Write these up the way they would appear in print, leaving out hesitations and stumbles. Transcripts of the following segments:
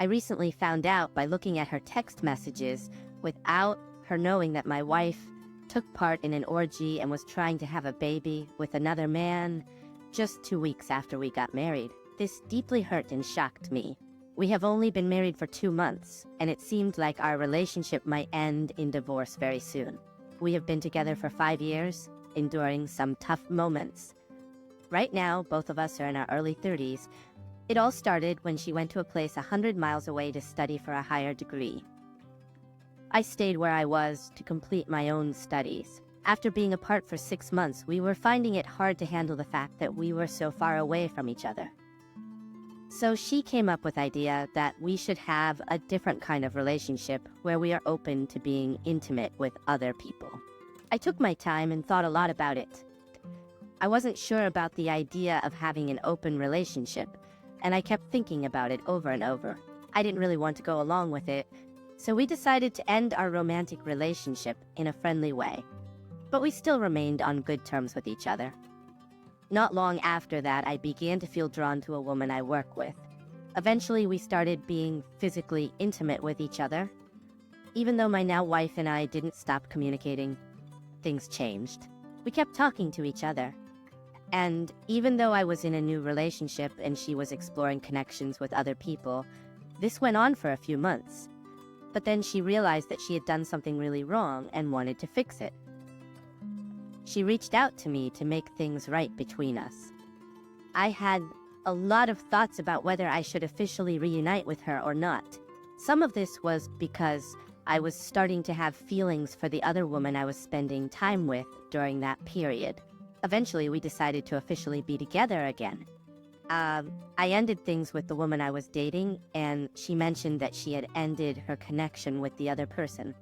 I recently found out by looking at her text messages without her knowing that my wife took part in an orgy and was trying to have a baby with another man just 2 weeks after we got married. This deeply hurt and shocked me. We have only been married for 2 months, and it seemed like our relationship might end in divorce very soon. We have been together for 5 years, enduring some tough moments. Right now, both of us are in our early 30s. It all started when she went to a place 100 miles away to study for a higher degree. I stayed where I was to complete my own studies. After being apart for 6 months, we were finding it hard to handle the fact that we were so far away from each other. So she came up with the idea that we should have a different kind of relationship where we are open to being intimate with other people. I took my time and thought a lot about it. I wasn't sure about the idea of having an open relationship, and I kept thinking about it over and over. I didn't really want to go along with it, so we decided to end our romantic relationship in a friendly way. But we still remained on good terms with each other. Not long after that, I began to feel drawn to a woman I work with. Eventually, we started being physically intimate with each other. Even though my now wife and I didn't stop communicating, things changed. We kept talking to each other. And even though I was in a new relationship and she was exploring connections with other people, this went on for a few months. But then she realized that she had done something really wrong and wanted to fix it. She reached out to me to make things right between us. I had a lot of thoughts about whether I should officially reunite with her or not. Some of this was because I was starting to have feelings for the other woman I was spending time with during that period. Eventually, we decided to officially be together again. I ended things with the woman I was dating, and she mentioned that she had ended her connection with the other person.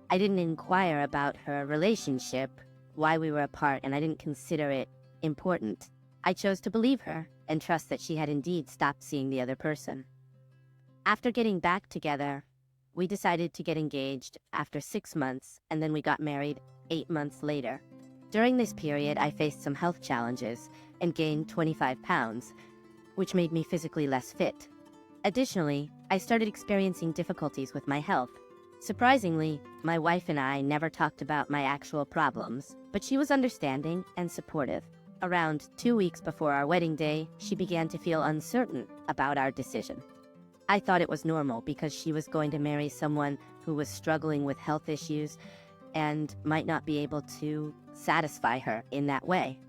I didn't inquire about her relationship, why we were apart, and I didn't consider it important. I chose to believe her and trust that she had indeed stopped seeing the other person. After getting back together, we decided to get engaged after 6 months, and then we got married 8 months later. During this period, I faced some health challenges and gained 25 pounds, which made me physically less fit. Additionally, I started experiencing difficulties with my health. Surprisingly, my wife and I never talked about my actual problems, but she was understanding and supportive. Around 2 weeks before our wedding day, she began to feel uncertain about our decision. I thought it was normal because she was going to marry someone who was struggling with health issues and might not be able to satisfy her in that way.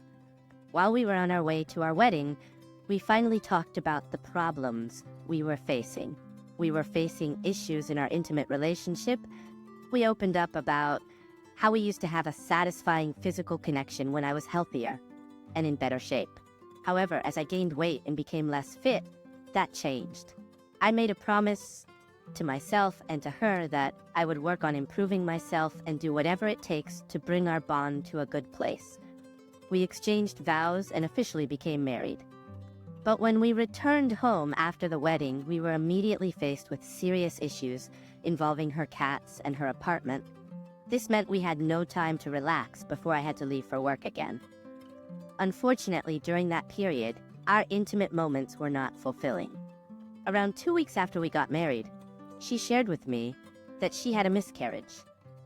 While we were on our way to our wedding, we finally talked about the problems we were facing. We were facing issues in our intimate relationship. We opened up about how we used to have a satisfying physical connection when I was healthier and in better shape. However, as I gained weight and became less fit, that changed. I made a promise to myself and to her that I would work on improving myself and do whatever it takes to bring our bond to a good place. We exchanged vows and officially became married. But when we returned home after the wedding, we were immediately faced with serious issues involving her cats and her apartment. This meant we had no time to relax before I had to leave for work again. Unfortunately, during that period, our intimate moments were not fulfilling. Around 2 weeks after we got married, she shared with me that she had a miscarriage.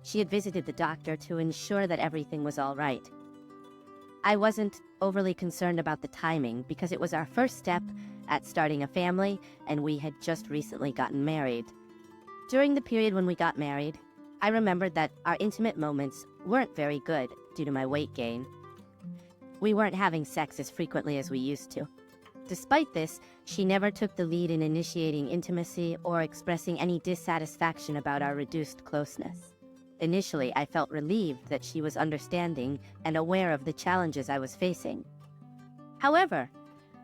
She had visited the doctor to ensure that everything was all right. I wasn't overly concerned about the timing because it was our first step at starting a family, and we had just recently gotten married. During the period when we got married, I remembered that our intimate moments weren't very good due to my weight gain. We weren't having sex as frequently as we used to. Despite this, she never took the lead in initiating intimacy or expressing any dissatisfaction about our reduced closeness. Initially, I felt relieved that she was understanding and aware of the challenges I was facing. However,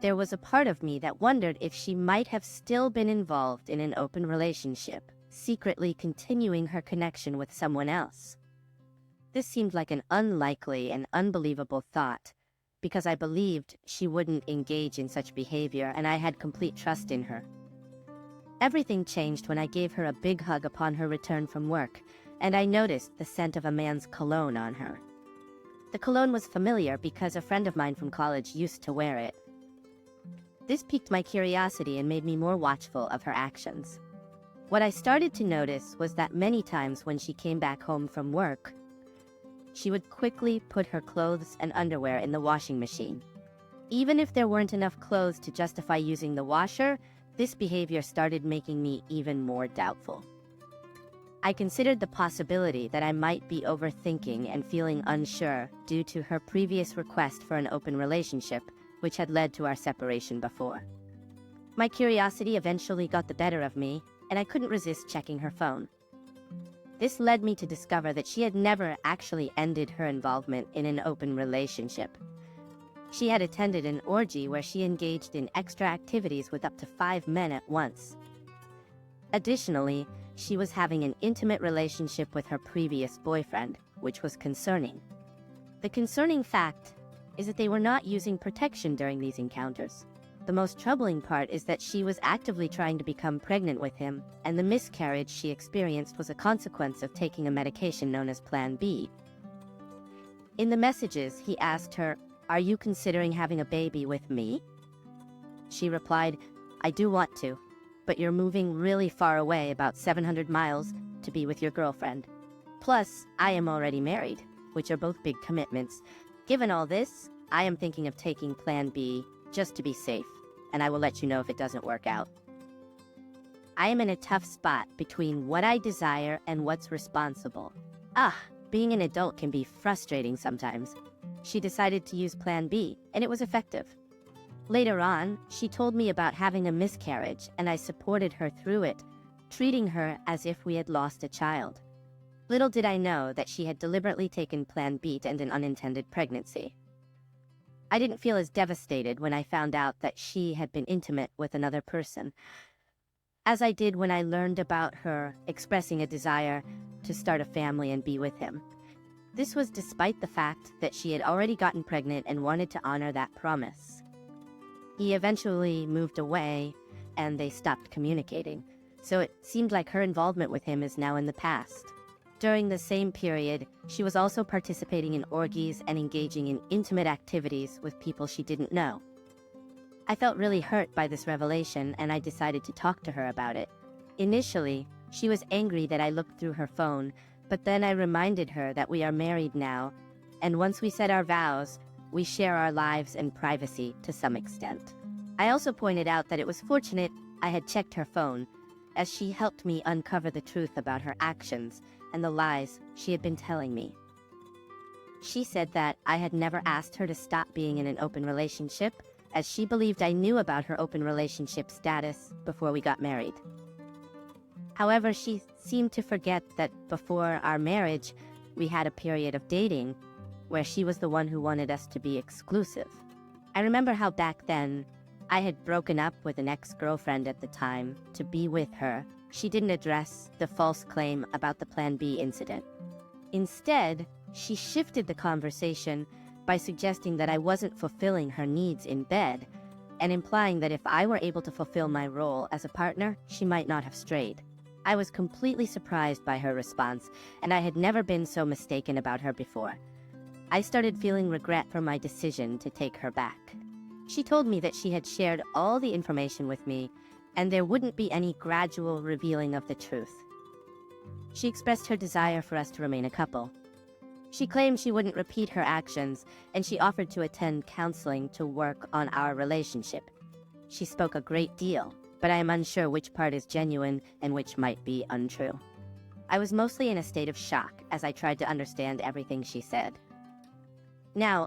there was a part of me that wondered if she might have still been involved in an open relationship, secretly continuing her connection with someone else. This seemed like an unlikely and unbelievable thought, because I believed she wouldn't engage in such behavior, and I had complete trust in her. Everything changed when I gave her a big hug upon her return from work, and I noticed the scent of a man's cologne on her. The cologne was familiar because a friend of mine from college used to wear it. This piqued my curiosity and made me more watchful of her actions. What I started to notice was that many times when she came back home from work, she would quickly put her clothes and underwear in the washing machine. Even if there weren't enough clothes to justify using the washer, this behavior started making me even more doubtful. I considered the possibility that I might be overthinking and feeling unsure due to her previous request for an open relationship, which had led to our separation before. My curiosity eventually got the better of me, and I couldn't resist checking her phone. This led me to discover that she had never actually ended her involvement in an open relationship. She had attended an orgy where she engaged in extra activities with up to 5 men at once. Additionally, she was having an intimate relationship with her previous boyfriend, which was concerning. The concerning fact is that they were not using protection during these encounters. The most troubling part is that she was actively trying to become pregnant with him, and the miscarriage she experienced was a consequence of taking a medication known as Plan B. In the messages, he asked her, "Are you considering having a baby with me?" She replied, "I do want to, but you're moving really far away, about 700 miles, to be with your girlfriend. Plus, I am already married, which are both big commitments. Given all this, I am thinking of taking Plan B just to be safe, and I will let you know if it doesn't work out. I am in a tough spot between what I desire and what's responsible. Being an adult can be frustrating sometimes." She decided to use Plan B, and it was effective. Later on, she told me about having a miscarriage, and I supported her through it, treating her as if we had lost a child. Little did I know that she had deliberately taken Plan B to end an unintended pregnancy. I didn't feel as devastated when I found out that she had been intimate with another person, as I did when I learned about her expressing a desire to start a family and be with him. This was despite the fact that she had already gotten pregnant and wanted to honor that promise. He eventually moved away, and they stopped communicating, so it seemed like her involvement with him is now in the past. During the same period, she was also participating in orgies and engaging in intimate activities with people she didn't know. I felt really hurt by this revelation, and I decided to talk to her about it. Initially, she was angry that I looked through her phone, but then I reminded her that we are married now, and once we said our vows, we share our lives and privacy to some extent. I also pointed out that it was fortunate I had checked her phone, as she helped me uncover the truth about her actions and the lies she had been telling me. She said that I had never asked her to stop being in an open relationship, as she believed I knew about her open relationship status before we got married. However, she seemed to forget that before our marriage, we had a period of dating where she was the one who wanted us to be exclusive. I remember how back then, I had broken up with an ex-girlfriend at the time to be with her. She didn't address the false claim about the Plan B incident. Instead, she shifted the conversation by suggesting that I wasn't fulfilling her needs in bed, and implying that if I were able to fulfill my role as a partner, she might not have strayed. I was completely surprised by her response, and I had never been so mistaken about her before. I started feeling regret for my decision to take her back. She told me that she had shared all the information with me, and there wouldn't be any gradual revealing of the truth. She expressed her desire for us to remain a couple. She claimed she wouldn't repeat her actions, and she offered to attend counseling to work on our relationship. She spoke a great deal, but I am unsure which part is genuine and which might be untrue. I was mostly in a state of shock as I tried to understand everything she said. Now,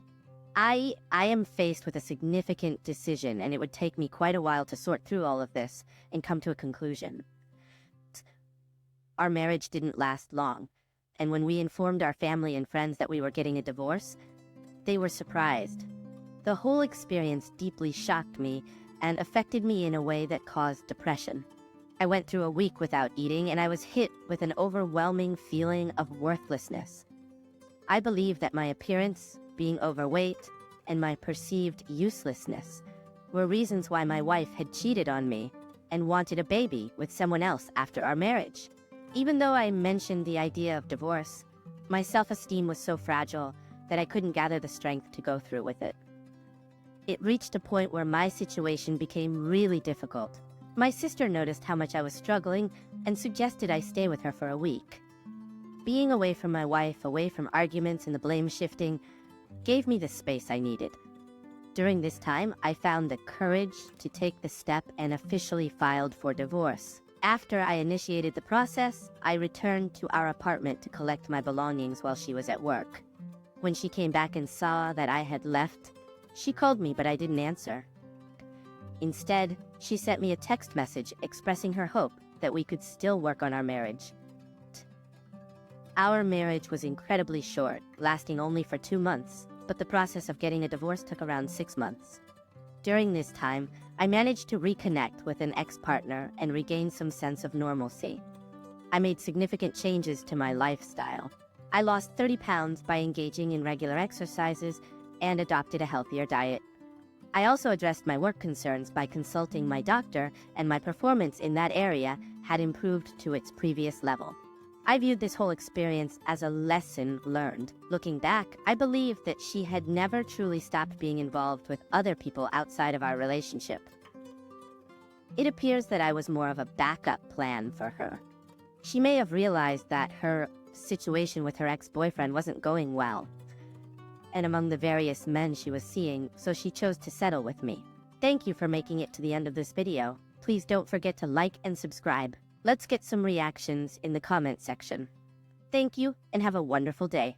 I am faced with a significant decision, and it would take me quite a while to sort through all of this and come to a conclusion. Our marriage didn't last long, and when we informed our family and friends that we were getting a divorce, they were surprised. The whole experience deeply shocked me and affected me in a way that caused depression. I went through a week without eating, and I was hit with an overwhelming feeling of worthlessness. I believe that my appearance, being overweight, and my perceived uselessness were reasons why my wife had cheated on me and wanted a baby with someone else after our marriage. Even though I mentioned the idea of divorce, my self-esteem was so fragile that I couldn't gather the strength to go through with it. It reached a point where my situation became really difficult. My sister noticed how much I was struggling and suggested I stay with her for a week. Being away from my wife, away from arguments and the blame shifting, gave me the space I needed. During this time, I found the courage to take the step and officially filed for divorce. After I initiated the process, I returned to our apartment to collect my belongings while she was at work. When she came back and saw that I had left, she called me, but I didn't answer. Instead, she sent me a text message expressing her hope that we could still work on our marriage. Our marriage was incredibly short, lasting only for 2 months, but the process of getting a divorce took around 6 months. During this time, I managed to reconnect with an ex-partner and regain some sense of normalcy. I made significant changes to my lifestyle. I lost 30 pounds by engaging in regular exercises and adopted a healthier diet. I also addressed my work concerns by consulting my doctor, and my performance in that area had improved to its previous level. I viewed this whole experience as a lesson learned. Looking back, I believe that she had never truly stopped being involved with other people outside of our relationship. It appears that I was more of a backup plan for her. She may have realized that her situation with her ex-boyfriend wasn't going well, and among the various men she was seeing, so she chose to settle with me. Thank you for making it to the end of this video. Please don't forget to like and subscribe. Let's get some reactions in the comment section. Thank you and have a wonderful day.